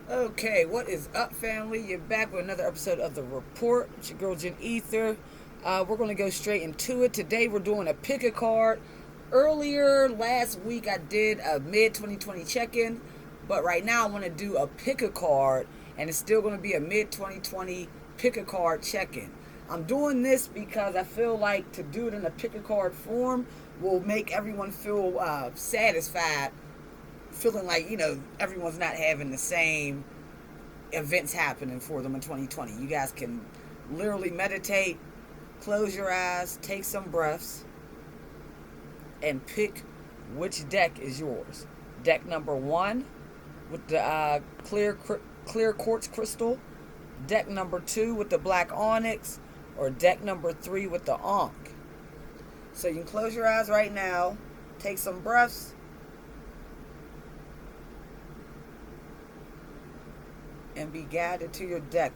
Okay, what is up, family? You're back with another episode of The Report. It's your girl, Jen Ether. We're going to go straight into it. Today, we're doing a Picka card. Earlier last week, I did a mid 2020 check in, but right now, I want to do a Picka card, and it's still going to be a mid 2020 Picka card check in. I'm doing this because I feel like to do it in a Picka card form will make everyone feel satisfied, feeling like everyone's not having the same events happening for them in 2020. You guys can literally meditate, close your eyes, take some breaths, and pick which deck is yours. Deck number 1 with the clear quartz crystal, deck number 2 with the black onyx, or deck number 3 with the ankh. So you can close your eyes right now, take some breaths, and be guided to your deck.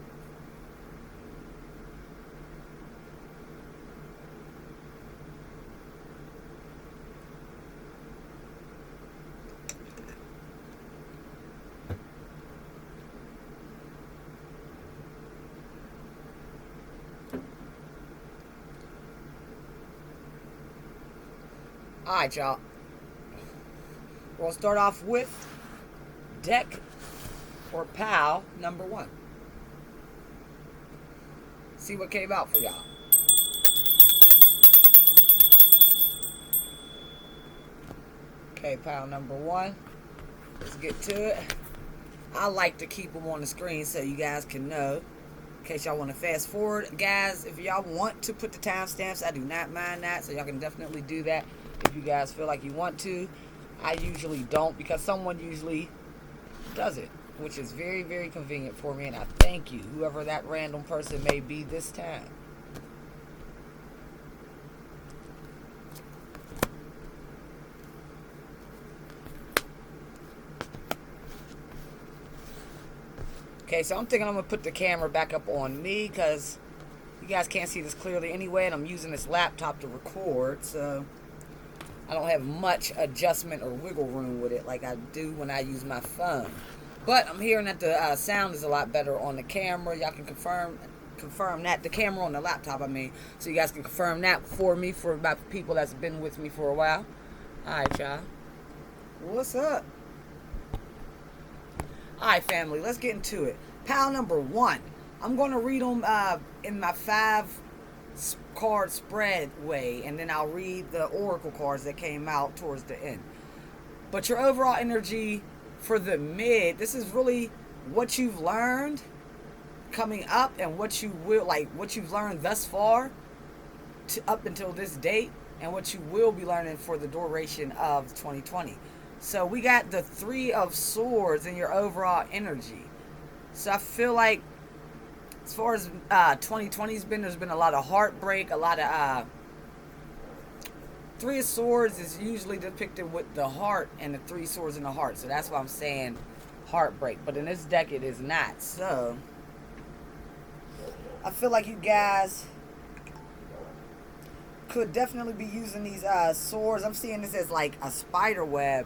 Alright, y'all. We're going to start off with deck or pal number 1. See what came out for y'all. Okay, pal number 1. Let's get to it. I like to keep them on the screen so you guys can know. In case y'all want to fast forward. Guys, if y'all want to put the timestamps, I do not mind that. So y'all can definitely do that if you guys feel like you want to. I usually don't because someone usually does it, which is very, very convenient for me, and I thank you, whoever that random person may be this time. Okay, so I'm thinking I'm going to put the camera back up on me because you guys can't see this clearly anyway, and I'm using this laptop to record, so I don't have much adjustment or wiggle room with it like I do when I use my phone. But I'm hearing that the sound is a lot better on the camera. Y'all can confirm that. The camera on the laptop, I mean. So you guys can confirm that for me, for about people that's been with me for a while. Alright, y'all. What's up? Alright, family. Let's get into it. Pal number 1. I'm going to read them in my 5 card spread way, and then I'll read the oracle cards that came out towards the end. But your overall energy for the mid, this is really what you've learned coming up and what you will, like what you've learned thus far up until this date, and what you will be learning for the duration of 2020. So we got the 3 of Swords in your overall energy. So I feel like as far as 2020's been, there's been a lot of heartbreak, a lot of 3 of Swords is usually depicted with the heart and the 3 swords in the heart. So that's why I'm saying heartbreak. But in this deck, it is not. So I feel like you guys could definitely be using these swords. I'm seeing this as like a spider web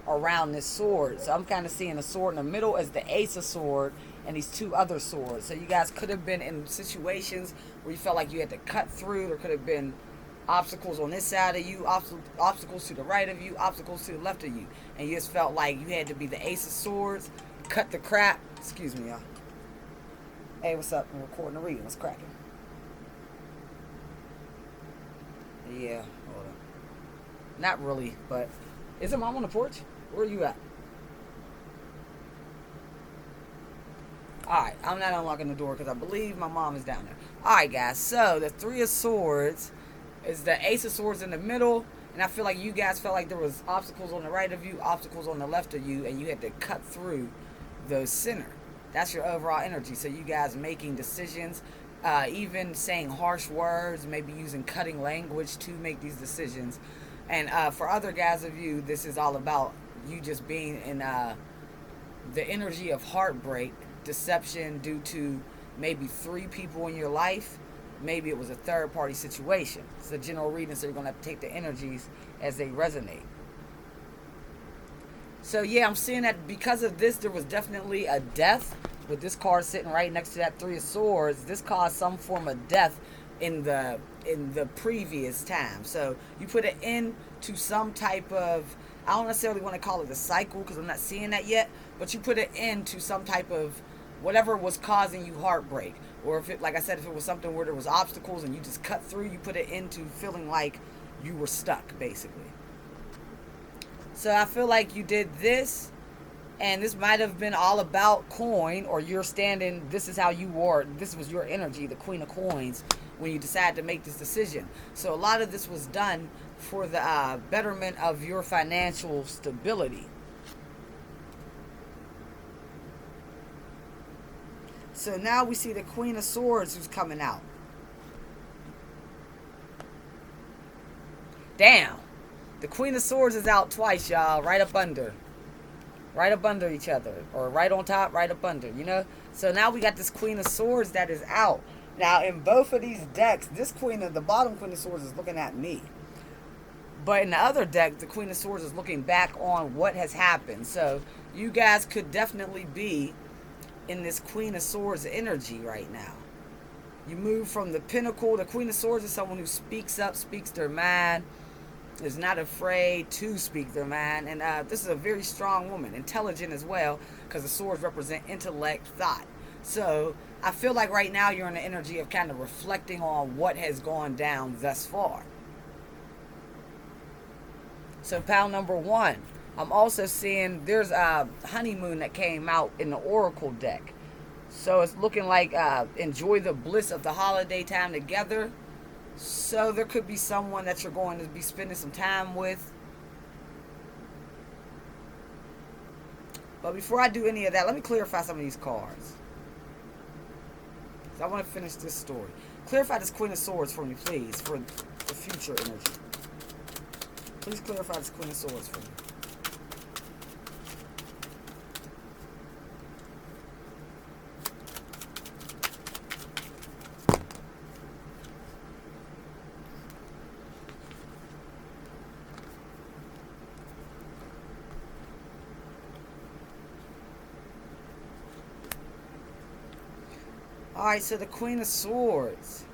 around this sword. So I'm kind of seeing a sword in the middle as the Ace of Sword and these 2 other swords. So you guys could have been in situations where you felt like you had to cut through. There could have been obstacles on this side of you, obstacles to the right of you, obstacles to the left of you, and you just felt like you had to be the Ace of Swords, cut the crap. Excuse me, y'all. Hey, what's up? I'm recording a reading. What's cracking? Yeah, hold on. Not really, but is it Mom on the porch? Where are you at? Alright, I'm not unlocking the door because I believe my mom is down there. Alright, guys, so the 3 of Swords is the Ace of Swords in the middle, and I feel like you guys felt like there was obstacles on the right of you, obstacles on the left of you, and you had to cut through those center. That's your overall energy. So you guys making decisions, even saying harsh words, maybe using cutting language to make these decisions. And for other guys of you, this is all about you just being in the energy of heartbreak, deception due to maybe 3 people in your life. Maybe it was a third party situation. It's a general reading, so you're going to have to take the energies as they resonate. So yeah, I'm seeing that because of this, there was definitely a death. With this card sitting right next to that Three of Swords, this caused some form of death in the previous time. So you put an end to some type of, I don't necessarily want to call it a cycle because I'm not seeing that yet, but you put an end to some type of whatever was causing you heartbreak. Or if it, like I said, if it was something where there was obstacles and you just cut through, you put it into feeling like you were stuck, basically. So I feel like you did this, and this might have been all about coin, or you're standing, this is how you were, this was your energy, the Queen of Coins, when you decided to make this decision. So a lot of this was done for the betterment of your financial stability. So now we see the Queen of Swords who's coming out. Damn. The Queen of Swords is out twice, y'all. Right up under. Right up under each other. Or right on top, right up under, you know? So now we got this Queen of Swords that is out. Now, in both of these decks, this Queen of the bottom Queen of Swords is looking at me. But in the other deck, the Queen of Swords is looking back on what has happened. So you guys could definitely be in this Queen of Swords energy right now. You move from the pinnacle. The Queen of Swords is someone who speaks up, speaks their mind, is not afraid to speak their mind. And this is a very strong woman, intelligent as well, because the swords represent intellect, thought. So I feel like right now you're in the energy of kind of reflecting on what has gone down thus far. So pile number one, I'm also seeing there's a honeymoon that came out in the Oracle deck. So it's looking like enjoy the bliss of the holiday time together. So there could be someone that you're going to be spending some time with. But before I do any of that, let me clarify some of these cards. I want to finish this story. Clarify this Queen of Swords for me, please, for the future energy. Please clarify this Queen of Swords for me. Alright, so the Queen of Swords.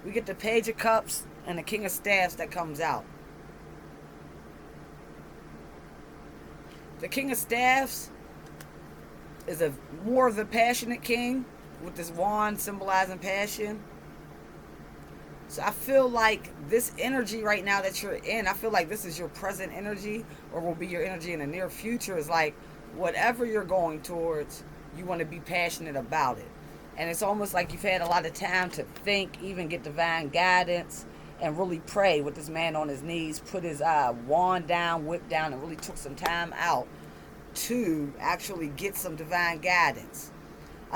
We get the Page of Cups and the King of Staffs that comes out. The King of Staffs is more of the passionate king with this wand symbolizing passion. So I feel like this energy right now that you're in, I feel like this is your present energy, or will be your energy in the near future, is like whatever you're going towards, you want to be passionate about it. And it's almost like you've had a lot of time to think, even get divine guidance, and really pray with this man on his knees, put his wand down, whip down, and really took some time out to actually get some divine guidance.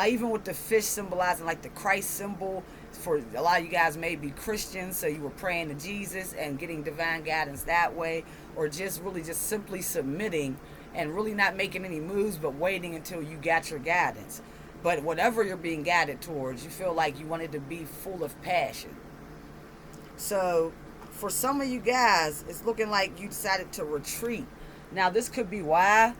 Even with the fish symbolizing like the Christ symbol, for a lot of you guys may be Christians, so you were praying to Jesus and getting divine guidance that way, or just really just simply submitting and really not making any moves, but waiting until you got your guidance. But whatever you're being guided towards, you feel like you wanted to be full of passion. So for some of you guys, it's looking like you decided to retreat. Now this could be why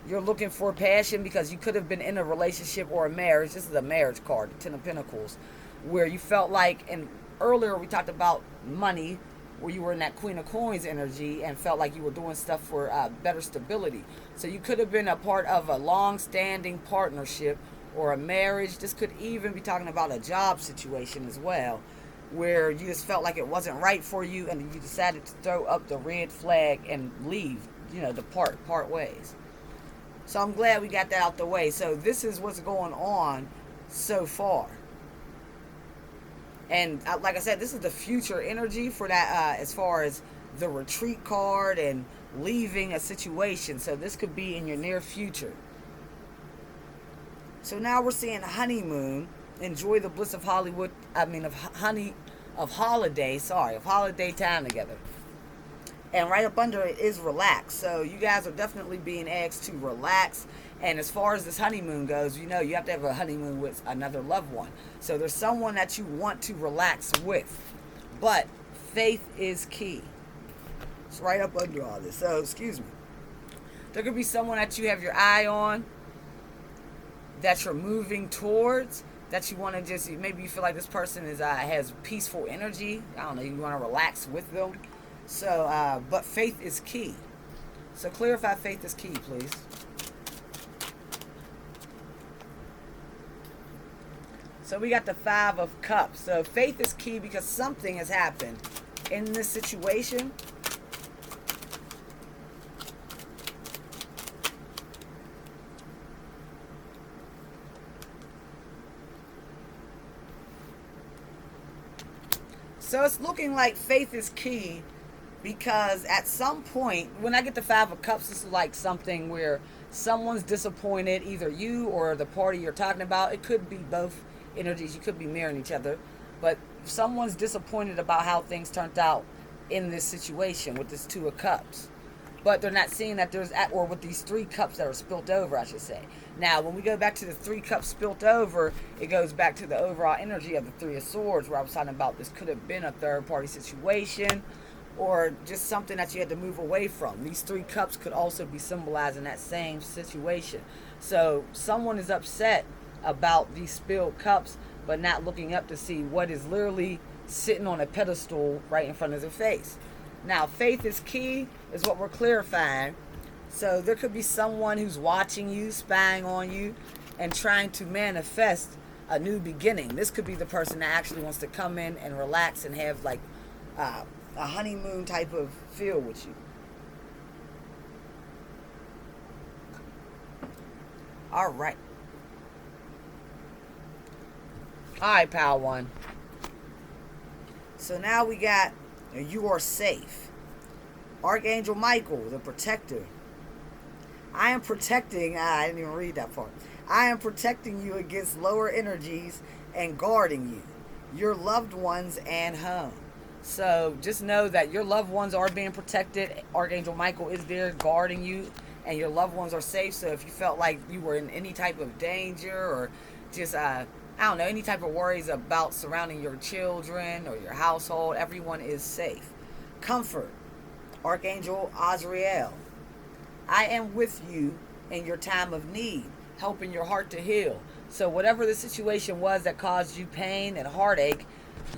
you're looking for passion, because you could have been in a relationship or a marriage. This is a marriage card, the Ten of Pentacles, where you felt like, and earlier we talked about money, where you were in that Queen of Coins energy and felt like you were doing stuff for better stability. So you could have been a part of a long-standing partnership or a marriage. This could even be talking about a job situation as well, where you just felt like it wasn't right for you and you decided to throw up the red flag and leave, part ways. So I'm glad we got that out the way. So this is what's going on so far. And like I said, this is the future energy for that, as far as the retreat card and leaving a situation. So this could be in your near future. So now we're seeing honeymoon. Enjoy the bliss of Hollywood. Of holiday time together. And right up under it is relax. So you guys are definitely being asked to relax. And as far as this honeymoon goes, you have to have a honeymoon with another loved one. So there's someone that you want to relax with. But faith is key. It's right up under all this. So, excuse me. There could be someone that you have your eye on, that you're moving towards, that you want to just, maybe you feel like this person is has peaceful energy. I don't know, you want to relax with them. So, but faith is key. So clarify faith is key, please. So we got the 5 of Cups. So faith is key because something has happened in this situation. So it's looking like faith is key because at some point, when I get the 5 of Cups, this is like something where someone's disappointed, either you or the party you're talking about. It could be both energies. You could be mirroring each other. But someone's disappointed about how things turned out in this situation with this 2 of Cups. But they're not seeing that there's, or with these 3 cups that are spilt over, I should say. Now, when we go back to the 3 cups spilt over, it goes back to the overall energy of the 3 of Swords, where I was talking about this could have been a third-party situation or just something that you had to move away from. These 3 cups could also be symbolizing that same situation. So someone is upset about these spilled cups, but not looking up to see what is literally sitting on a pedestal right in front of their face. Now, faith is key, is what we're clarifying. So there could be someone who's watching you, spying on you, and trying to manifest a new beginning. This could be the person that actually wants to come in and relax and have like a honeymoon type of feel with you. All right. All right, pal one. So now we got you are safe. Archangel Michael, the protector. I am protecting, I didn't even read that part. I am protecting you against lower energies and guarding you, your loved ones, and home. So just know that your loved ones are being protected. Archangel Michael is there guarding you, and your loved ones are safe. So if you felt like you were in any type of danger or just, I don't know, any type of worries about surrounding your children or your household, everyone is safe. Comfort. Archangel Azrael. I am with you in your time of need, helping your heart to heal. So whatever the situation was that caused you pain and heartache,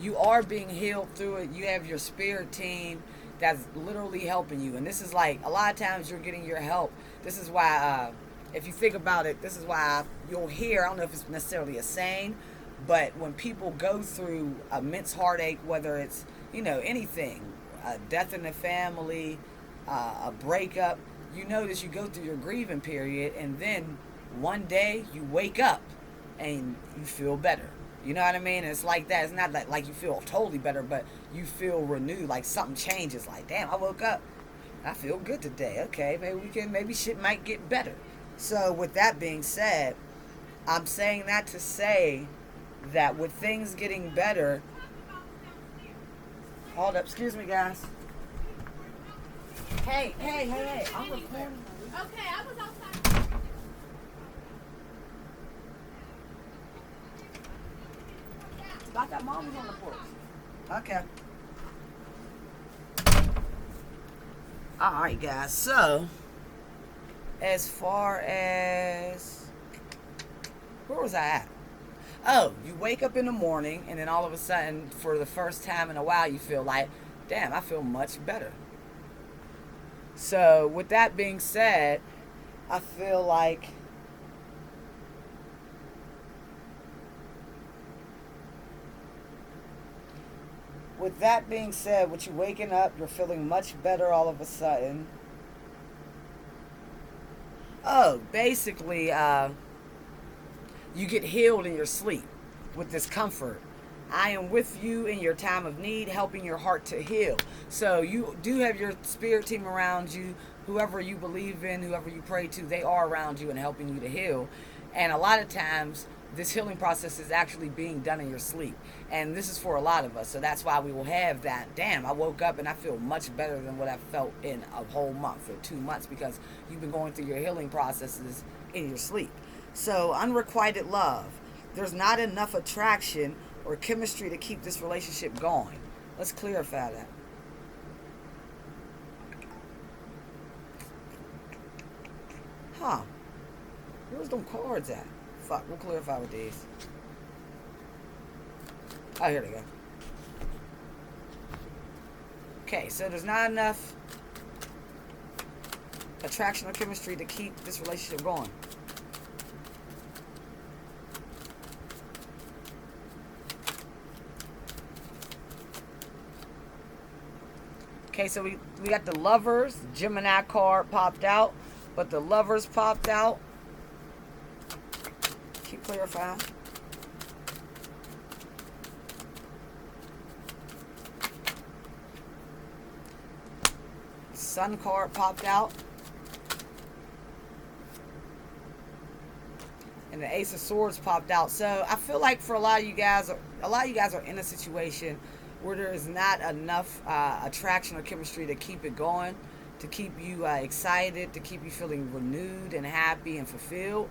you are being healed through it. You have your spirit team that's literally helping you. And this is like, a lot of times you're getting your help. This is why, if you think about it, this is why you'll hear, I don't know if it's necessarily a saying, but when people go through immense heartache, whether it's, anything, a death in the family, a breakup, you notice you go through your grieving period, and then one day you wake up and you feel better. You know what I mean? And it's like that. It's not like you feel totally better, but you feel renewed, like something changes. Like, damn, I woke up, I feel good today. Okay, maybe shit might get better. So with that being said, I'm saying that to say that with things getting better, hold up, excuse me guys. Hey, I'm recording. Okay, I was outside. I thought mom was on the porch. Okay. Alright guys, so as far as, where was I at? Oh, you wake up in the morning and then all of a sudden, for the first time in a while, you feel like, damn, I feel much better. So with that being said, I feel like with you waking up, you're feeling much better all of a sudden. Oh, basically, you get healed in your sleep with this comfort. I am with you in your time of need, helping your heart to heal. So you do have your spirit team around you. Whoever you believe in, whoever you pray to, they are around you and helping you to heal. And a lot of times, this healing process is actually being done in your sleep. And this is for a lot of us. So that's why we will have that, damn, I woke up and I feel much better than what I felt in a whole month or 2 months, because you've been going through your healing processes in your sleep. So unrequited love. There's not enough attraction or chemistry to keep this relationship going. Let's clarify that. Huh. Where's them cards at? Fuck, we'll clarify with these. Oh, here they go. Okay, so there's not enough attraction or chemistry to keep this relationship going. Okay, so we got the Lovers. Gemini card popped out, but the Lovers popped out. Keep clarifying. Sun card popped out. And the Ace of Swords popped out. So I feel like for a lot of you guys are in a situation where there is not enough attraction or chemistry to keep it going, to keep you excited, to keep you feeling renewed and happy and fulfilled.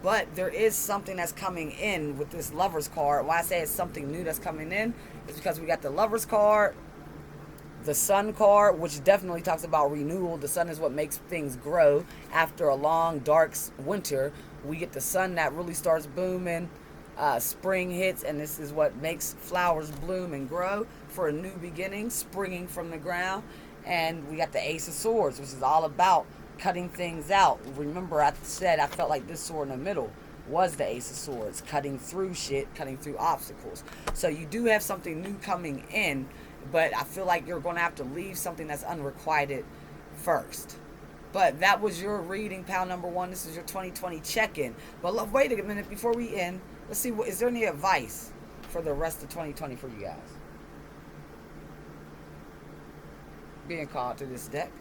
But there is something that's coming in with this Lovers card. Why I say it's something new that's coming in is because we got the Lovers card, the Sun card, which definitely talks about renewal. The sun is what makes things grow after a long, dark winter. We get the sun that really starts booming. Spring hits, and this is what makes flowers bloom and grow for a new beginning, springing from the ground. And we got the Ace of Swords, which is all about cutting things out. Remember, I said I felt like this sword in the middle was the Ace of Swords, cutting through shit, cutting through obstacles. So you do have something new coming in, but I feel like you're going to have to leave something that's unrequited first. But that was your reading, pal number one. This is your 2020 check-in. But wait a minute before we end. Let's see, is there any advice for the rest of 2020 for you guys? Being called to this deck.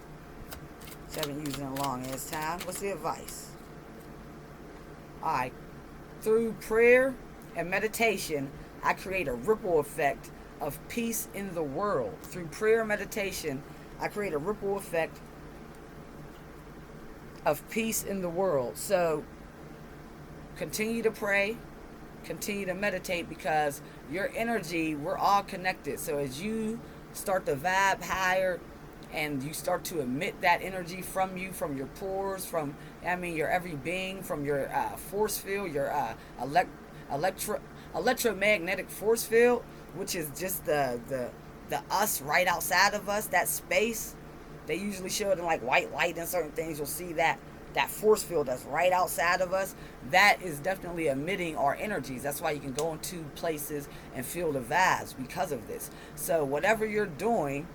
So I haven't used it in a long ass time. What's the advice? Alright. Through prayer and meditation, I create a ripple effect of peace in the world. Through prayer and meditation, I create a ripple effect of peace in the world. So continue to pray, continue to meditate, because your energy, we're all connected. So as you start to vibe higher and you start to emit that energy from you, from your pores, from your every being, from your force field, your electromagnetic force field, which is just the us right outside of us, that space. They usually show it in like white light and certain things. You'll see that force field that's right outside of us. That is definitely emitting our energies. That's why you can go into places and feel the vibes because of this. So whatever you're doing,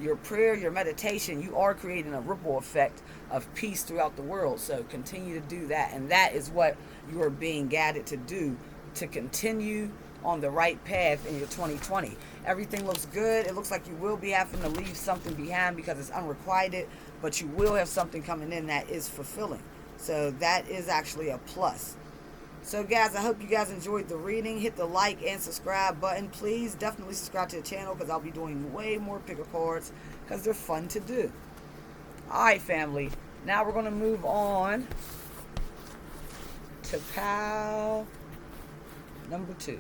your prayer, your meditation, you are creating a ripple effect of peace throughout the world. So continue to do that. And that is what you are being guided to do, to continue on the right path in your 2020. Everything looks good. It looks like you will be having to leave something behind because it's unrequited, but you will have something coming in that is fulfilling. So that is actually a plus. So guys, I hope you guys enjoyed the reading. Hit the like and subscribe button. Please definitely subscribe to the channel, because I'll be doing way more Picka cards because they're fun to do. Alright, family. Now we're going to move on to pal number 2.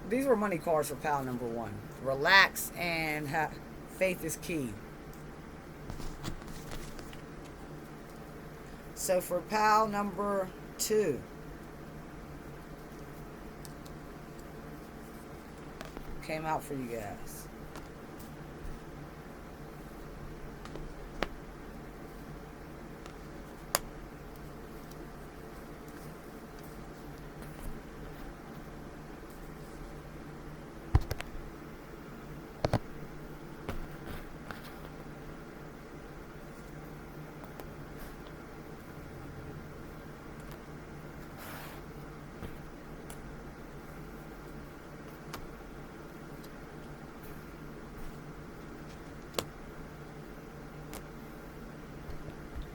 These were money cards for pal number 1. Relax and faith is key. So for pal number 2, came out for you guys.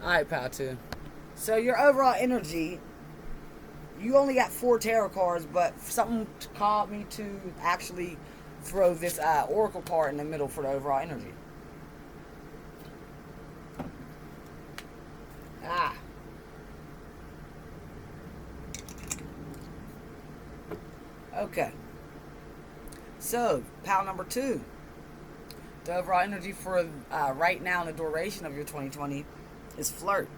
Alright, pal 2. So your overall energy you only got 4 tarot cards, but something called me to actually throw this oracle card in the middle for the overall energy. Okay. So, pile number 2. The overall energy for right now in the duration of your 2020 is flirt.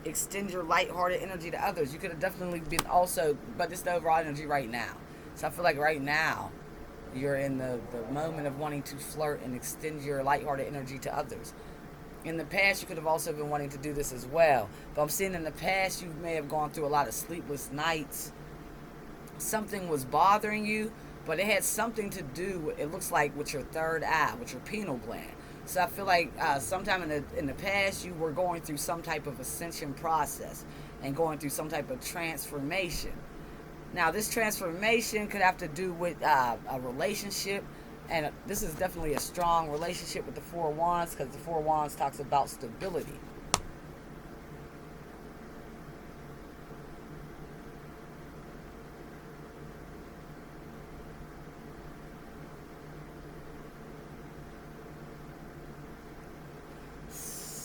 Extend your lighthearted energy to others. You could have definitely been also, but it's the overall energy right now. So I feel like right now you're in the moment of wanting to flirt and extend your lighthearted energy to others. In the past, you could have also been wanting to do this as well. But I'm seeing in the past, you may have gone through a lot of sleepless nights. Something was bothering you, but it had something to do, it looks like, with your third eye, with your pineal gland. So I feel like sometime in the past, you were going through some type of ascension process and going through some type of transformation. Now, this transformation could have to do with a relationship, and this is definitely a strong relationship with the 4 of Wands, because the 4 of Wands talks about stability.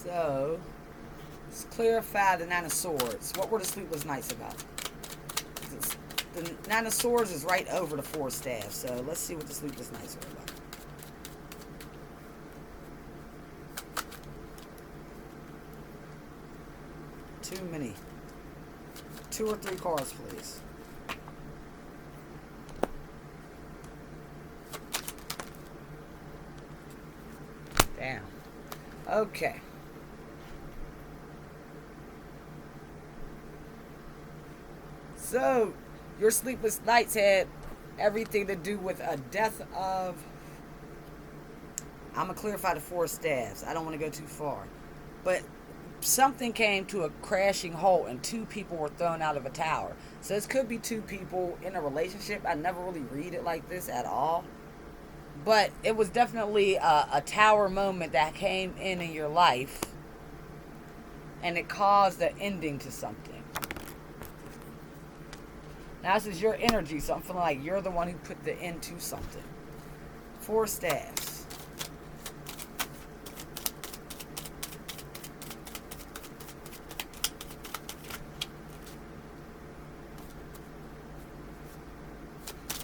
So, let's clarify the 9 of Swords. What were the sleepless nights about? The 9 of Swords is right over the 4 of Staves. So, let's see what the sleepless nights are about. Too many. 2 or 3 cards, please. Damn. Okay. So, your sleepless nights had everything to do with a death of... I'm going to clarify the 4 of Staves. I don't want to go too far. But something came to a crashing halt and 2 people were thrown out of a tower. So this could be 2 people in a relationship. I never really read it like this at all. But it was definitely a tower moment that came in your life. And it caused the ending to something. Now this is your energy, so I'm feeling like you're the one who put the end to something. 4 Staves.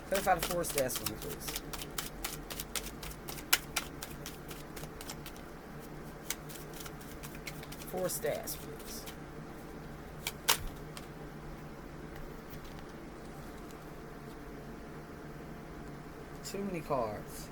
Clarify the 4 Staves for me, please. Four Staves, please. Too many cards.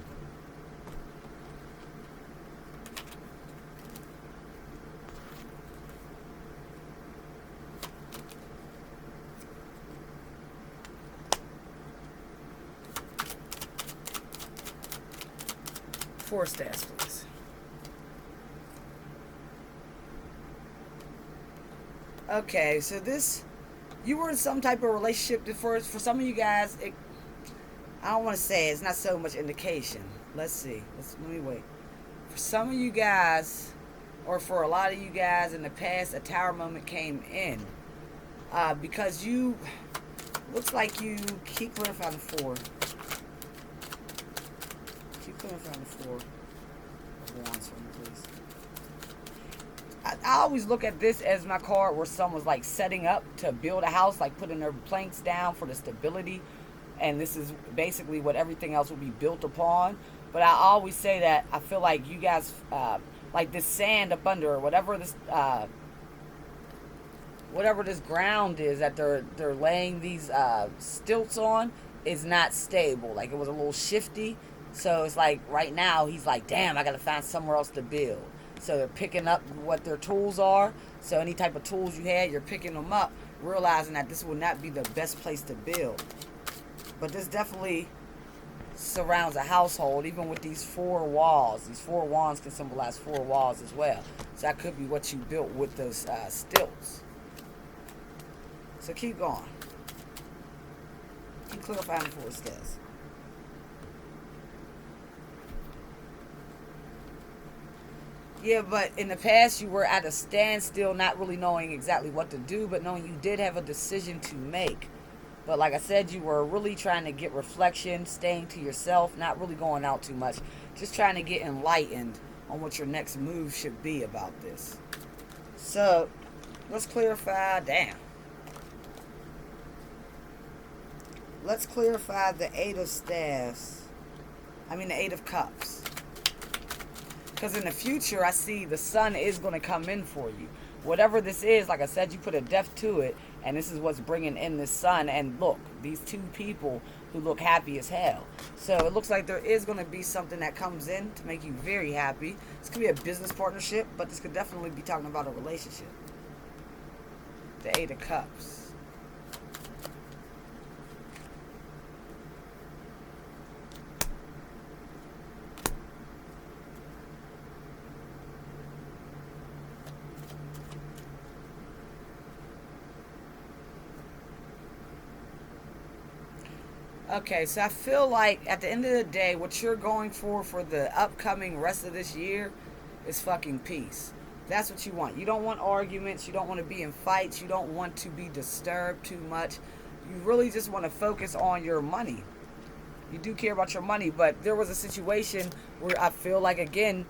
Four Staves, please. Okay, so this, you were in some type of relationship. For some of you guys, I don't want to say it's not so much indication. Let's see. Let me wait. For some of you guys, or for a lot of you guys in the past, a tower moment came in. Because you, looks like you, keep clarifying the 4. Keep clarifying the 4 of Wands for me, please. I always look at this as my card where someone's like setting up to build a house, like putting their planks down for the stability. And this is basically what everything else will be built upon. But I always say that I feel like you guys, like this sand up under, or whatever this ground is that they're laying these stilts on, is not stable. Like it was a little shifty. So it's like right now he's like, damn, I got to find somewhere else to build. So they're picking up what their tools are. So any type of tools you had, you're picking them up, realizing that this will not be the best place to build. But this definitely surrounds a household, even with these 4 walls. These 4 wands can symbolize 4 walls as well. So that could be what you built with those stilts. So keep going. Keep clarifying the 4 steps. Yeah, but in the past you were at a standstill, not really knowing exactly what to do, but knowing you did have a decision to make. But like I said, you were really trying to get reflection, staying to yourself, not really going out too much, just trying to get enlightened on what your next move should be about this. So, let's clarify. Damn. Let's clarify the Eight of Staves. The Eight of Cups. Because in the future, I see the sun is going to come in for you. Whatever this is, like I said, you put a depth to it, and this is what's bringing in the sun. And look, these two people who look happy as hell. So it looks like there is going to be something that comes in to make you very happy. This could be a business partnership, but this could definitely be talking about a relationship. The Eight of Cups. Okay, so I feel like at the end of the day, what you're going for the upcoming rest of this year is fucking peace. That's what you want. You don't want arguments. You don't want to be in fights. You don't want to be disturbed too much. You really just want to focus on your money. You do care about your money, but there was a situation where I feel like, again,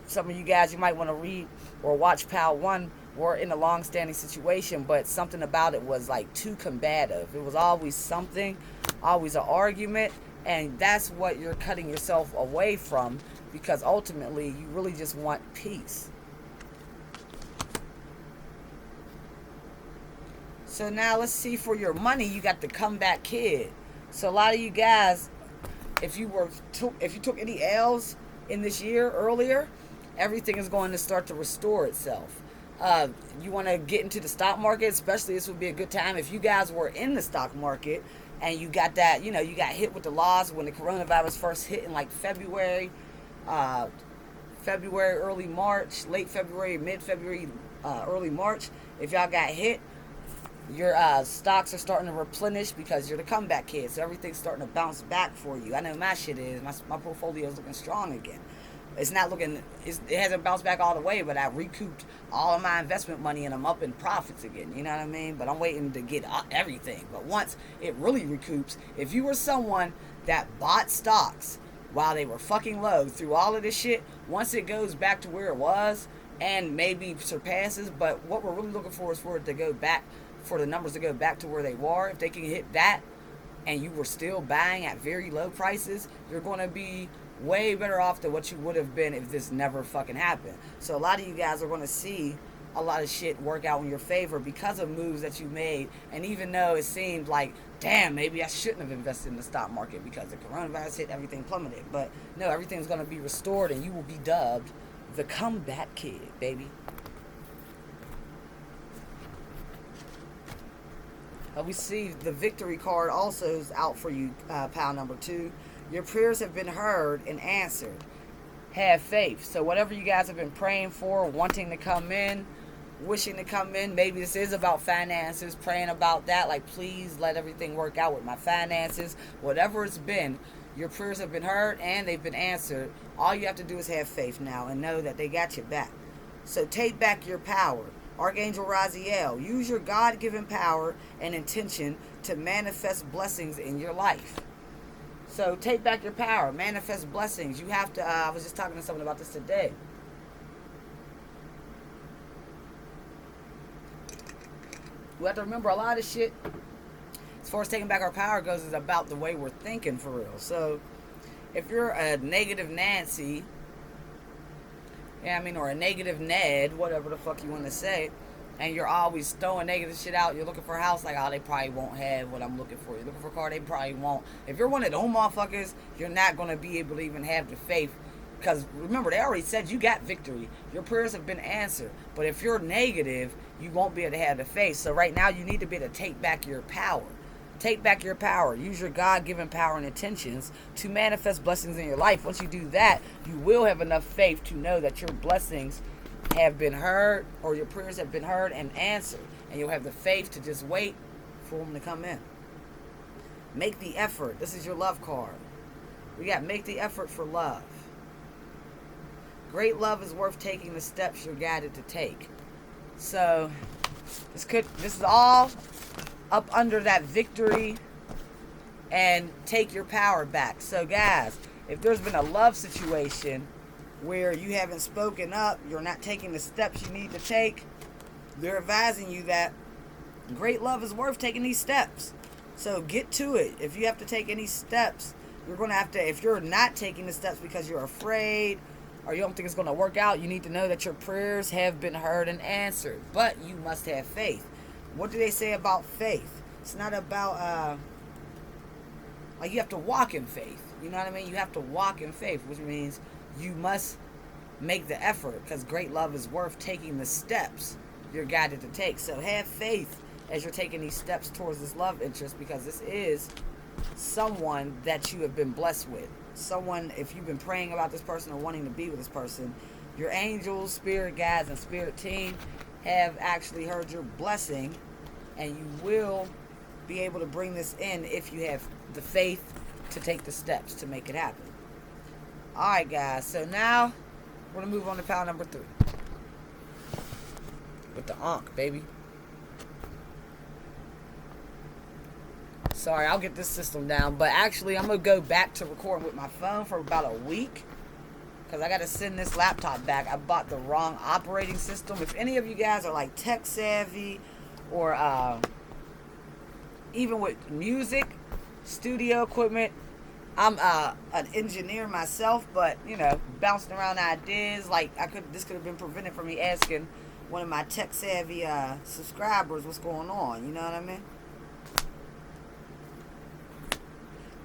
some of you guys, you might want to read or watch Pal 1, were in a long-standing situation, but something about it was like too combative. It was always something, always an argument, and that's what you're cutting yourself away from, because ultimately you really just want peace. So now let's see, for your money, you got the comeback kid. So a lot of you guys, if you took any L's in this year earlier, everything is going to start to restore itself. You want to get into the stock market, especially this would be a good time if you guys were in the stock market and you got that, you got hit with the loss when the coronavirus first hit in like February, early March, late February, mid-February, early March. If y'all got hit, your stocks are starting to replenish because you're the comeback kid. So everything's starting to bounce back for you. I know my shit is. My portfolio is looking strong again. It's not looking, it hasn't bounced back all the way, but I recouped all of my investment money and I'm up in profits again. You know what I mean? But I'm waiting to get everything. But once it really recoups, if you were someone that bought stocks while they were fucking low through all of this shit, once it goes back to where it was and maybe surpasses, but what we're really looking for is for it to go back, for the numbers to go back to where they were. If they can hit that and you were still buying at very low prices, you're going to be way better off than what you would have been if this never fucking happened. So a lot of you guys are going to see a lot of shit work out in your favor because of moves that you made. And even though it seemed like, damn, maybe I shouldn't have invested in the stock market because the coronavirus hit, everything plummeted. But no, everything's going to be restored and you will be dubbed the comeback kid, baby. We see the victory card also is out for you, pal number 2. Your prayers have been heard and answered. Have faith. So whatever you guys have been praying for, wanting to come in, wishing to come in, maybe this is about finances, praying about that, like please let everything work out with my finances. Whatever it's been, your prayers have been heard and they've been answered. All you have to do is have faith now and know that they got your back. So take back your power. Archangel Raziel, use your God-given power and intention to manifest blessings in your life. So take back your power, manifest blessings. You have to, I was just talking to someone about this today. We have to remember a lot of shit, as far as taking back our power goes, is about the way we're thinking for real. So if you're a negative Nancy, or a negative Ned, whatever the fuck you want to say, and you're always throwing negative shit out, you're looking for a house, like, oh, they probably won't have what I'm looking for. You're looking for a car, they probably won't. If you're one of those motherfuckers, you're not going to be able to even have the faith. Because remember, they already said you got victory. Your prayers have been answered. But if you're negative, you won't be able to have the faith. So right now, you need to be able to take back your power. Take back your power. Use your God-given power and intentions to manifest blessings in your life. Once you do that, you will have enough faith to know that your blessings have been heard, or your prayers have been heard and answered. And you'll have the faith to just wait for them to come in. Make the effort. This is your love card. We got make the effort for love. Great love is worth taking the steps you're guided to take. So this is all up under that victory and take your power back. So guys, if there's been a love situation where you haven't spoken up, you're not taking the steps you need to take, they're advising you that great love is worth taking these steps. So get to it. If you have to take any steps, you're going to have to, if you're not taking the steps because you're afraid or you don't think it's going to work out, you need to know that your prayers have been heard and answered. But you must have faith. What do they say about faith? It's not about, like, you have to walk in faith. You know what I mean? You have to walk in faith, which means you must make the effort, because great love is worth taking the steps you're guided to take. So have faith as you're taking these steps towards this love interest, because this is someone that you have been blessed with. Someone, if you've been praying about this person or wanting to be with this person, your angels, spirit guides, and spirit team have actually heard your blessing, and you will be able to bring this in if you have the faith to take the steps to make it happen. Alright guys, so now we're going to move on to pile number 3. With the Ankh, baby. Sorry, I'll get this system down. But actually, I'm going to go back to recording with my phone for about a week, because I got to send this laptop back. I bought the wrong operating system. If any of you guys are like tech savvy, or even with music, studio equipment, I'm an engineer myself, but, you know, bouncing around ideas. Like, this could have been prevented from me asking one of my tech savvy subscribers what's going on. You know what I mean?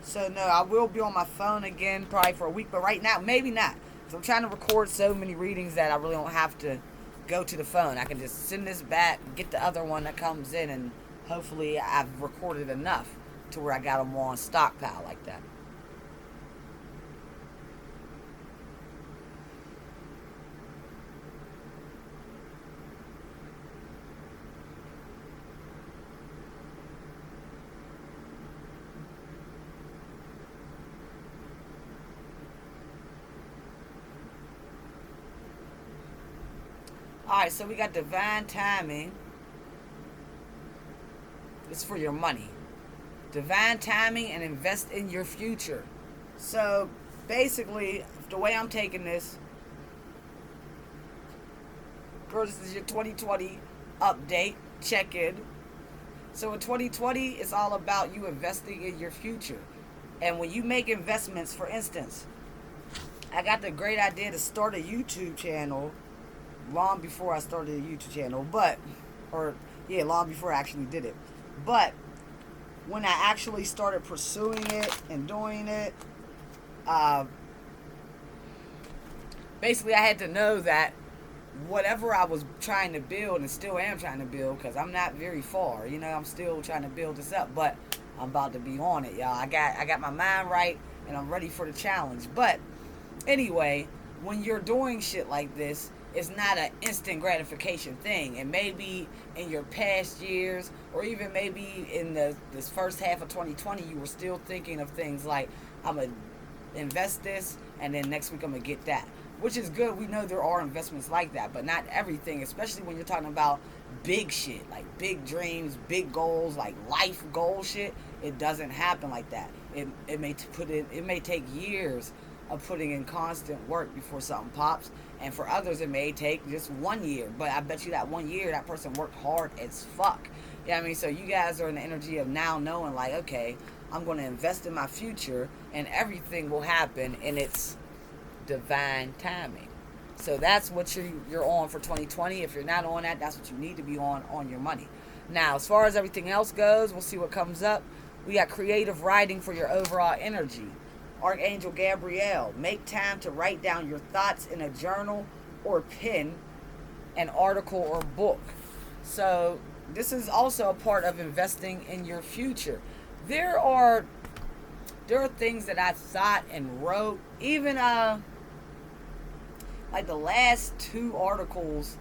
So, no, I will be on my phone again probably for a week. But right now, maybe not. Because I'm trying to record so many readings that I really don't have to go to the phone. I can just send this back, get the other one that comes in, and hopefully I've recorded enough to where I got them on stockpile like that. Alright, so we got divine timing. It's for your money. Divine timing and invest in your future. So, basically, the way I'm taking this, girl, this is your 2020 update, check-in. So in 2020, it's all about you investing in your future. And when you make investments, for instance, I got the great idea to start a YouTube channel long before I started a YouTube channel, long before I actually did it. But when I actually started pursuing it and doing it, basically I had to know that whatever I was trying to build, and still am trying to build, because I'm not very far, you know, I'm still trying to build this up, but I'm about to be on it, y'all. I got my mind right, and I'm ready for the challenge. But anyway, when you're doing shit like this, it's not an instant gratification thing. And maybe in your past years, or even maybe in this first half of 2020, you were still thinking of things like, I'm going to invest this, and then next week I'm going to get that. Which is good. We know there are investments like that, but not everything, especially when you're talking about big shit, like big dreams, big goals, like life goal shit. It doesn't happen like that. It may take years of putting in constant work before something pops. And for others, it may take just 1 year. But I bet you that 1 year, that person worked hard as fuck. You know what I mean? So you guys are in the energy of now knowing, like, okay, I'm going to invest in my future, and everything will happen in its divine timing. So that's what you're on for 2020. If you're not on that, that's what you need to be on your money. Now, as far as everything else goes, we'll see what comes up. We got creative writing for your overall energy. Archangel Gabriel, make time to write down your thoughts in a journal or pen, an article or book. So this is also a part of investing in your future. There are things that I thought and wrote, even like the last 2 articles,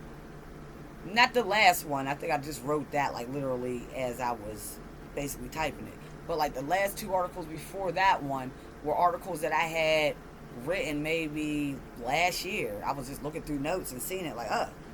not the last one, I think I just wrote that like literally as I was basically typing it. But like the last 2 articles before that one were articles that I had written maybe last year. I was just looking through notes and seeing it like,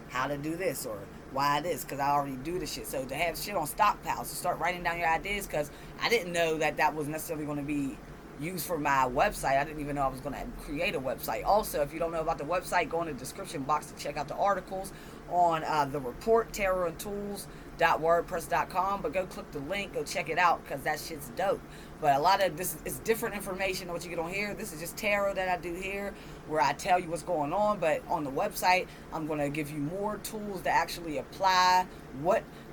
how to do this or why this, because I already do the shit. So to have shit on stockpiles, to start writing down your ideas, because I didn't know that was necessarily going to be used for my website. I didn't even know I was going to create a website. Also, if you don't know about the website, go in the description box to check out the articles on the report, tarotandtools.wordpress.com. But go click the link, go check it out, because that shit's dope. But a lot of this is different information than what you get on here. This is just tarot that I do here, where I tell you what's going on. But on the website, I'm going to give you more tools to actually apply,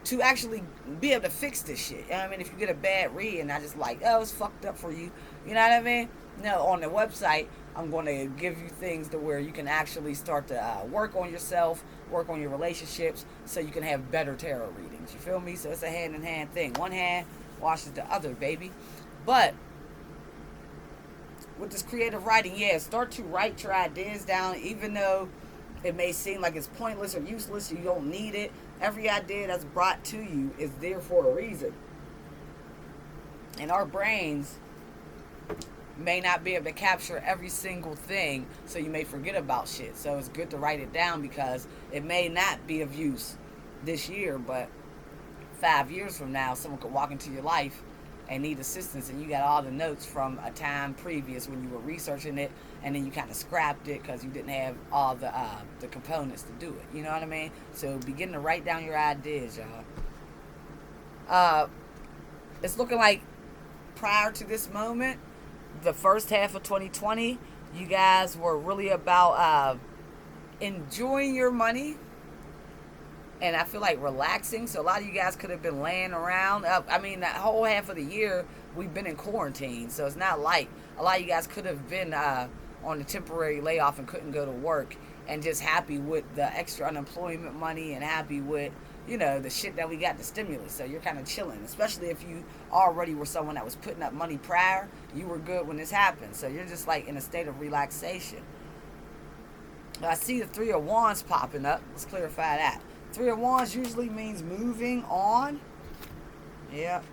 to actually be able to fix this shit. You know what I mean? If you get a bad read and I just like, it's fucked up for you. You know what I mean? No, on the website, I'm going to give you things to where you can actually start to work on yourself, work on your relationships, so you can have better tarot readings. You feel me? So it's a hand-in-hand thing. One hand washes the other, baby. But with this creative writing, start to write your ideas down, even though it may seem like it's pointless or useless, you don't need it. Every idea that's brought to you is there for a reason. And our brains may not be able to capture every single thing, so you may forget about shit. So it's good to write it down, because it may not be of use this year, but 5 years from now, someone could walk into your life and need assistance, and you got all the notes from a time previous when you were researching it, and then you kind of scrapped it because you didn't have all the components to do it. You know what I mean? So begin to write down your ideas, y'all. It's looking like prior to this moment, the first half of 2020, you guys were really about enjoying your money, and I feel like relaxing. So a lot of you guys could have been laying around. I mean, that whole half of the year, we've been in quarantine. So it's not like a lot of you guys could have been on a temporary layoff and couldn't go to work, and just happy with the extra unemployment money and happy with, the shit that we got, the stimulus. So you're kind of chilling, especially if you already were someone that was putting up money prior. You were good when this happened. So you're just like in a state of relaxation. I see the Three of Wands popping up. Let's clarify that. Three of Wands usually means moving on. Yep.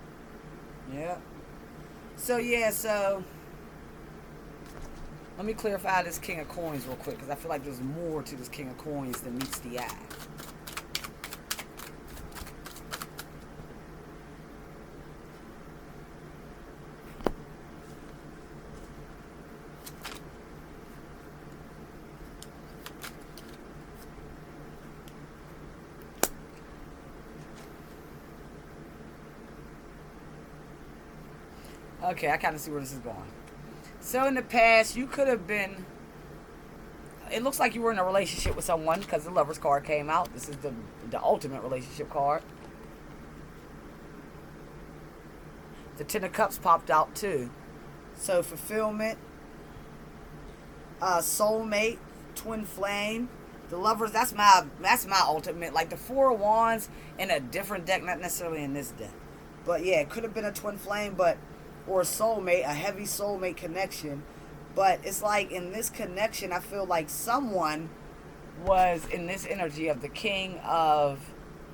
So let me clarify this King of Coins real quick, because I feel like there's more to this King of Coins than meets the eye. Okay, I kind of see where this is going. So in the past, you could have been... It looks like you were in a relationship with someone, because the Lover's card came out. This is the ultimate relationship card. The Ten of Cups popped out too. So fulfillment, soulmate, twin flame. The Lovers, that's my ultimate. Like the Four of Wands in a different deck, not necessarily in this deck. But yeah, it could have been a twin flame, or a soulmate, a heavy soulmate connection. But it's like in this connection, I feel like someone was in this energy of the King of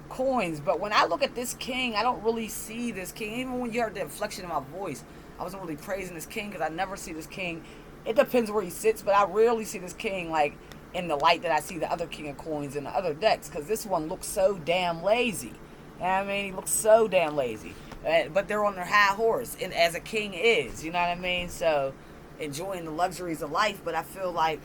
Coins. But when I look at this King, I don't really see this King. Even when you heard the inflection in my voice, I wasn't really praising this King, because I never see this King. It depends where he sits, but I rarely see this King like in the light that I see the other King of Coins in the other decks, because this one looks so damn lazy. You know what I mean? He looks so damn lazy. But they're on their high horse, and as a king is, you know what I mean? So, enjoying the luxuries of life. But I feel like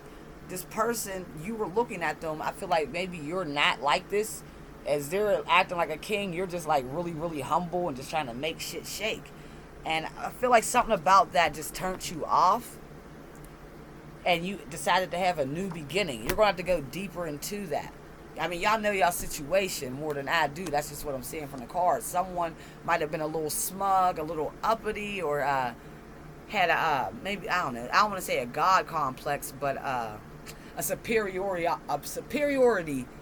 this person, you were looking at them, I feel like maybe you're not like this. As they're acting like a king, you're just like really, really humble and just trying to make shit shake. And I feel like something about that just turned you off, and you decided to have a new beginning. You're going to have to go deeper into that. I mean, y'all know y'all situation more than I do. That's just what I'm seeing from the cards. Someone might have been a little smug, a little uppity, or had maybe, I don't know. I don't want to say a God complex, but a superiority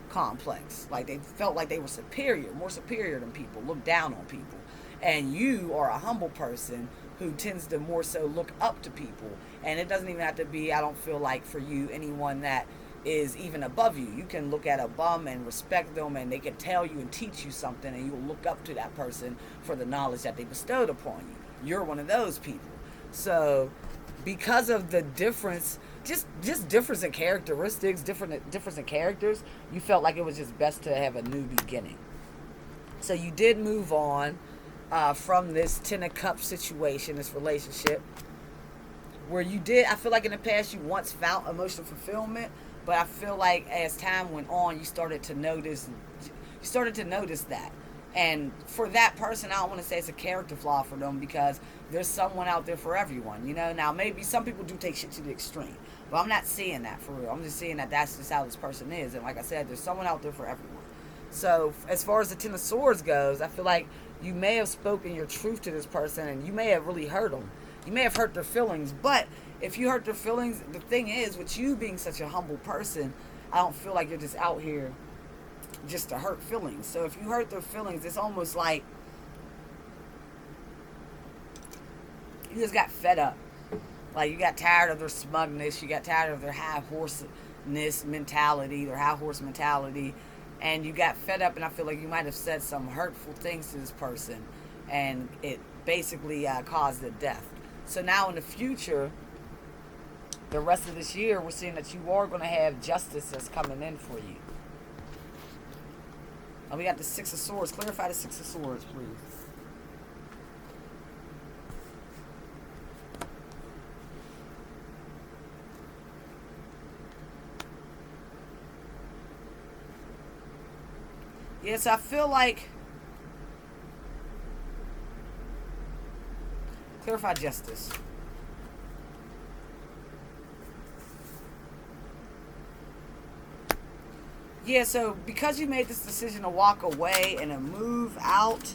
complex. Like they felt like they were superior, more superior than people, looked down on people. And you are a humble person who tends to more so look up to people. And it doesn't even have to be, I don't feel like for you, anyone that is even above you. You can look at a bum and respect them, and they can tell you and teach you something, and you'll look up to that person for the knowledge that they bestowed upon you. You're one of those people. So because of the difference just difference in characteristics, difference in characters. You felt like it was just best to have a new beginning. So you did move on from this Ten of Cups situation, this relationship, where you did. I feel like in the past you once felt emotional fulfillment, but I feel like as time went on, you started to notice. You started to notice that. And for that person, I don't want to say it's a character flaw for them, because there's someone out there for everyone, you know. Now, maybe some people do take shit to the extreme, but I'm not seeing that for real. I'm just seeing that that's just how this person is. And like I said, there's someone out there for everyone. So as far as the Ten of Swords goes, I feel like you may have spoken your truth to this person, and you may have really hurt them. You may have hurt their feelings, but if you hurt their feelings, the thing is, with you being such a humble person, I don't feel like you're just out here just to hurt feelings. So if you hurt their feelings, it's almost like you just got fed up. Like, you got tired of their smugness, you got tired of their high horseness mentality, their high horse mentality, and you got fed up, and I feel like you might have said some hurtful things to this person, and it basically caused their death. So now in the future, the rest of this year, we're seeing that you are going to have justice that's coming in for you. And we got the Six of Swords. Clarify the Six of Swords, please. Yes, I feel like... Clarify justice. Yeah, so because you made this decision to walk away and to move out,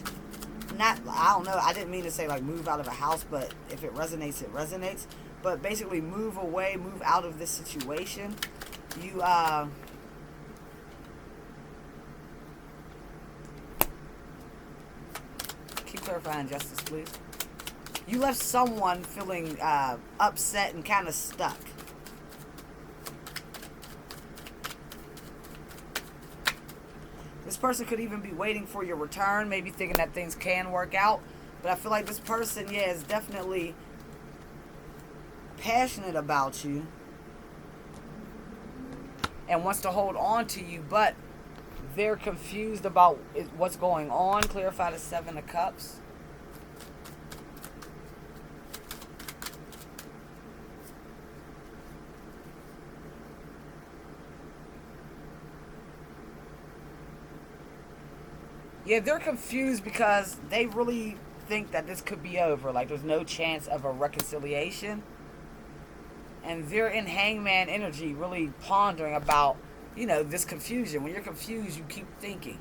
I don't know, I didn't mean to say like move out of a house, but if it resonates, it resonates. But basically move away, move out of this situation. You, keep clarifying justice, please. You left someone feeling upset and kind of stuck. This person could even be waiting for your return, maybe thinking that things can work out. But I feel like this person, yeah, is definitely passionate about you and wants to hold on to you, but they're confused about what's going on. Clarify the Seven of Cups. Yeah, they're confused because they really think that this could be over. Like, there's no chance of a reconciliation. And they're in hangman energy, really pondering about, you know, this confusion. When you're confused, you keep thinking.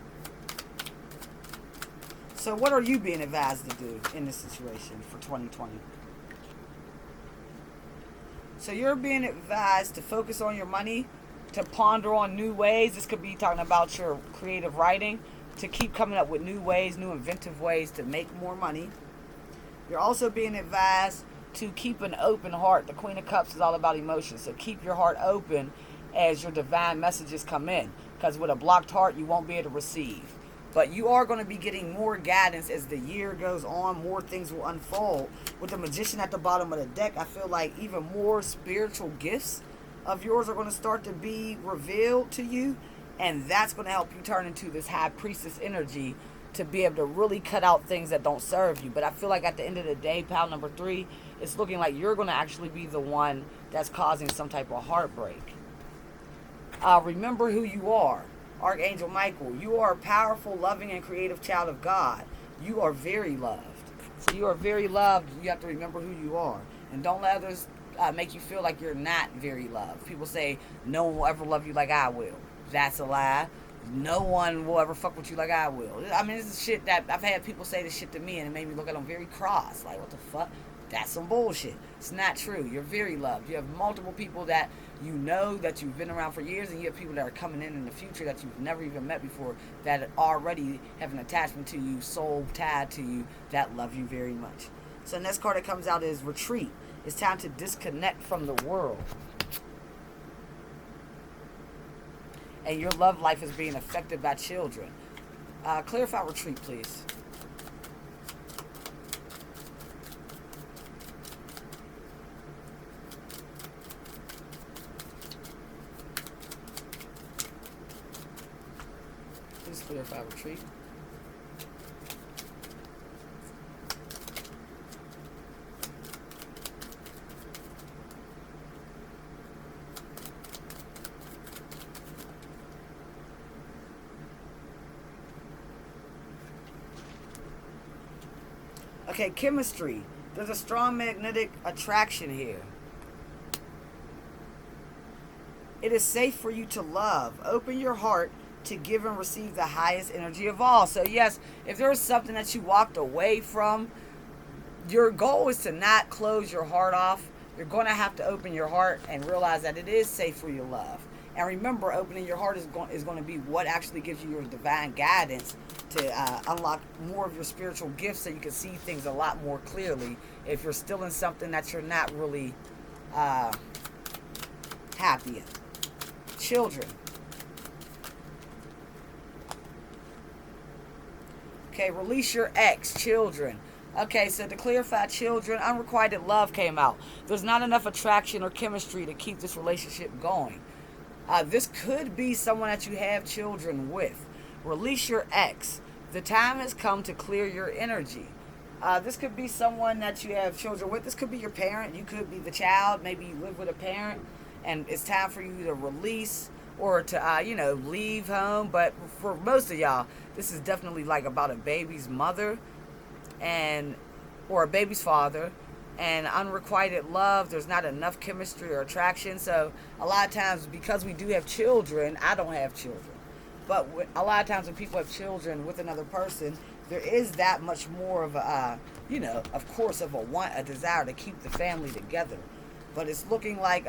So what are you being advised to do in this situation for 2020? So you're being advised to focus on your money, to ponder on new ways. This could be talking about your creative writing, to keep coming up with new ways, new inventive ways to make more money. You're also being advised to keep an open heart. The Queen of Cups is all about emotions. So keep your heart open as your divine messages come in. Because with a blocked heart, you won't be able to receive. But you are going to be getting more guidance as the year goes on. More things will unfold. With the Magician at the bottom of the deck, I feel like even more spiritual gifts of yours are going to start to be revealed to you. And that's going to help you turn into this High Priestess energy to be able to really cut out things that don't serve you. But I feel like at the end of the day, pal number 3, it's looking like you're going to actually be the one that's causing some type of heartbreak. Remember who you are. Archangel Michael, you are a powerful, loving, and creative child of God. You are very loved. So you are very loved. You have to remember who you are. And don't let others make you feel like you're not very loved. People say, no one will ever love you like I will. That's a lie. No one will ever fuck with you like I will. I mean, this is shit that I've had people say this shit to me, and it made me look at them very cross. Like, what the fuck? That's some bullshit. It's not true. You're very loved. You have multiple people that you know that you've been around for years, and you have people that are coming in the future that you've never even met before that already have an attachment to you, soul tied to you, that love you very much. So the next card that comes out is Retreat. It's time to disconnect from the world. And your love life is being affected by children. Clarify Retreat, please. Clarify retreat. Okay, chemistry. There's a strong magnetic attraction here. It is safe for you to love. Open your heart to give and receive the highest energy of all. So yes, if there was something that you walked away from, your goal is to not close your heart off. You're going to have to open your heart and realize that it is safe for you to love. And remember, opening your heart is going to be what actually gives you your divine guidance to unlock more of your spiritual gifts, so you can see things a lot more clearly if you're still in something that you're not really happy in. Children. Okay, release your ex. Children. Okay, so to clarify, children, unrequited love came out. There's not enough attraction or chemistry to keep this relationship going. This could be someone that you have children with. Release your ex. The time has come to clear your energy. This could be someone that you have children with. This could be your parent. You could be the child. Maybe you live with a parent, and it's time for you to release or to, leave home. But for most of y'all, this is definitely like about a baby's mother or a baby's father. And unrequited love, there's not enough chemistry or attraction. So a lot of times, because we do have children, I don't have children. But a lot of times when people have children with another person, there is that much more of a, of course, of a desire to keep the family together. But it's looking like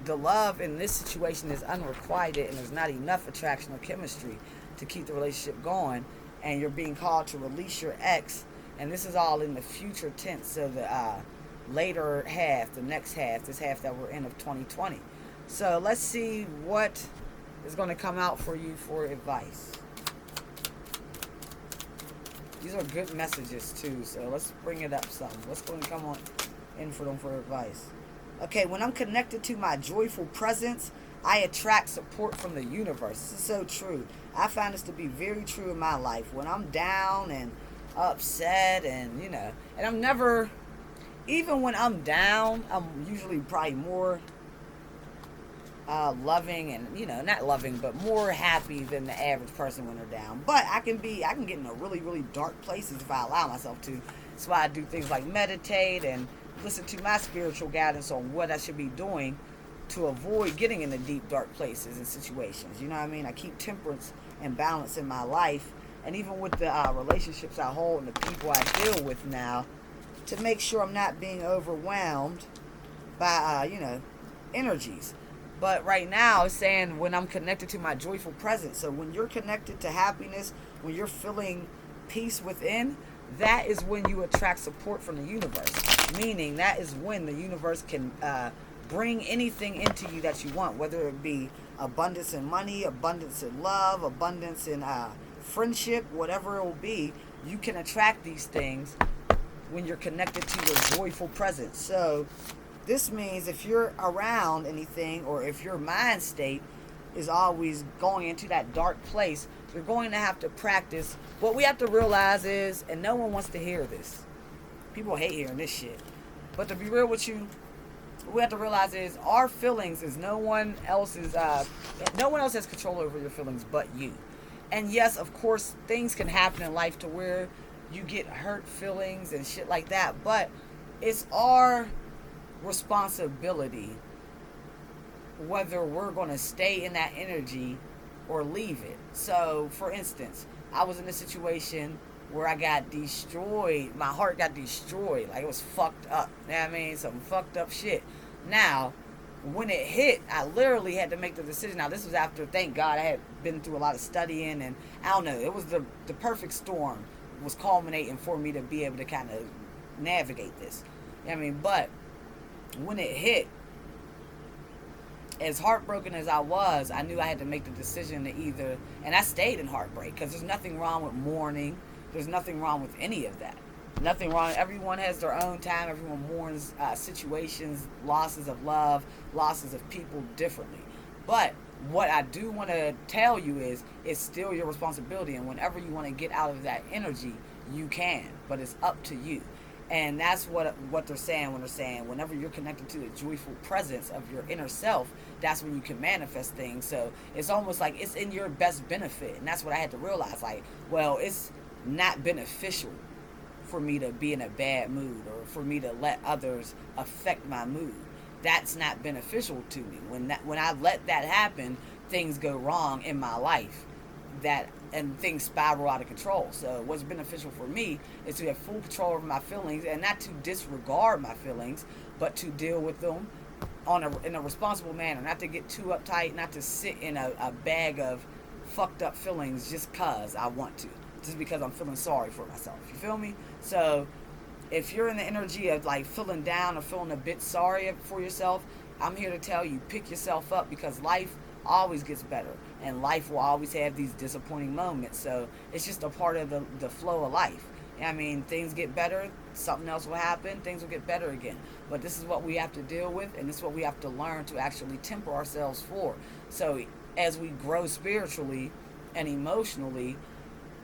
the love in this situation is unrequited, and there's not enough attraction or chemistry to keep the relationship going. And you're being called to release your ex. And this is all in the future tense, so the later half, the next half, this half that we're in of 2020. So let's see what is going to come out for you for advice. These are good messages too, so let's bring it up some. What's going to come on in for them for advice? Okay, when I'm connected to my joyful presence, I attract support from the universe. This is so true. I find this to be very true in my life. When I'm down and upset and I'm never, even when I'm down, I'm usually probably more loving and not loving, but more happy than the average person when they're down. But I can get in a really, really dark places if I allow myself to. That's why I do things like meditate and listen to my spiritual guidance on what I should be doing to avoid getting into deep, dark places and situations. You know what I mean? I keep temperance and balance in my life. And even with the relationships I hold and the people I deal with now, to make sure I'm not being overwhelmed by, energies. But right now, it's saying when I'm connected to my joyful presence. So when you're connected to happiness, when you're feeling peace within, that is when you attract support from the universe. Meaning that is when the universe can bring anything into you that you want, whether it be abundance in money, abundance in love, abundance in friendship, whatever it will be. You can attract these things when you're connected to your joyful presence. So this means if you're around anything, or if your mind state is always going into that dark place, you're going to have to practice. What we have to realize is, and no one wants to hear this, people hate hearing this shit, but to be real with you, what we have to realize is our feelings is no one else has control over your feelings but you. And yes, of course, things can happen in life to where you get hurt feelings and shit like that. But it's our responsibility whether we're going to stay in that energy or leave it. So, for instance, I was in a situation where I got destroyed. My heart got destroyed. Like, it was fucked up. You know what I mean? Some fucked up shit. Now, when it hit, I literally had to make the decision. Now, this was after, thank God, I had been through a lot of studying, and I don't know, it was the perfect storm was culminating for me to be able to kind of navigate this. You know what I mean? But when it hit, as heartbroken as I was, I knew I had to make the decision to either, and I stayed in heartbreak, because there's nothing wrong with mourning. There's nothing wrong with any of that. Nothing wrong. Everyone has their own time. Everyone mourns situations, losses of love, losses of people differently. But what I do want to tell you is it's still your responsibility, and whenever you want to get out of that energy, you can, but it's up to you. And that's what they're saying when they're saying whenever you're connected to the joyful presence of your inner self, that's when you can manifest things. So it's almost like it's in your best benefit, and that's what I had to realize. Like, well, it's not beneficial for me to be in a bad mood or for me to let others affect my mood. That's not beneficial to me. When I let that happen, things go wrong in my life. And things spiral out of control. So what's beneficial for me is to have full control over my feelings and not to disregard my feelings, but to deal with them in a responsible manner. Not to get too uptight, not to sit in a bag of fucked up feelings just because I want to, just because I'm feeling sorry for myself. You feel me? So if you're in the energy of like feeling down or feeling a bit sorry for yourself, I'm here to tell you, pick yourself up, because life always gets better, and life will always have these disappointing moments. So it's just a part of the flow of life. I mean, things get better, something else will happen, things will get better again. But this is what we have to deal with, and this is what we have to learn to actually temper ourselves for. So as we grow spiritually and emotionally,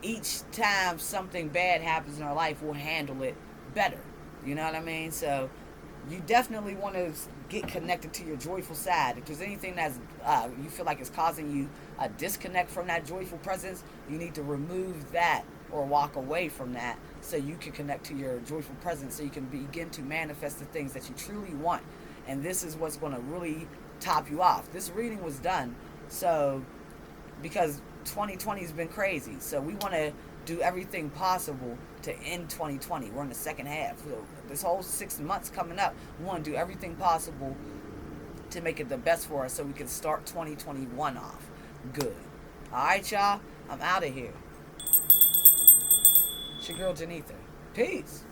each time something bad happens in our life, we'll handle it better. You know what I mean? So you definitely want to get connected to your joyful side. If there's anything that's you feel like is causing you a disconnect from that joyful presence, you need to remove that or walk away from that so you can connect to your joyful presence, so you can begin to manifest the things that you truly want. And this is what's going to really top you off. This reading was done because 2020 has been crazy, so we want to do everything possible to end 2020. We're in the second half. So this whole 6 months coming up, we want to do everything possible to make it the best for us so we can start 2021 off good. Alright, y'all? I'm out of here. It's your girl, Janitha. Peace.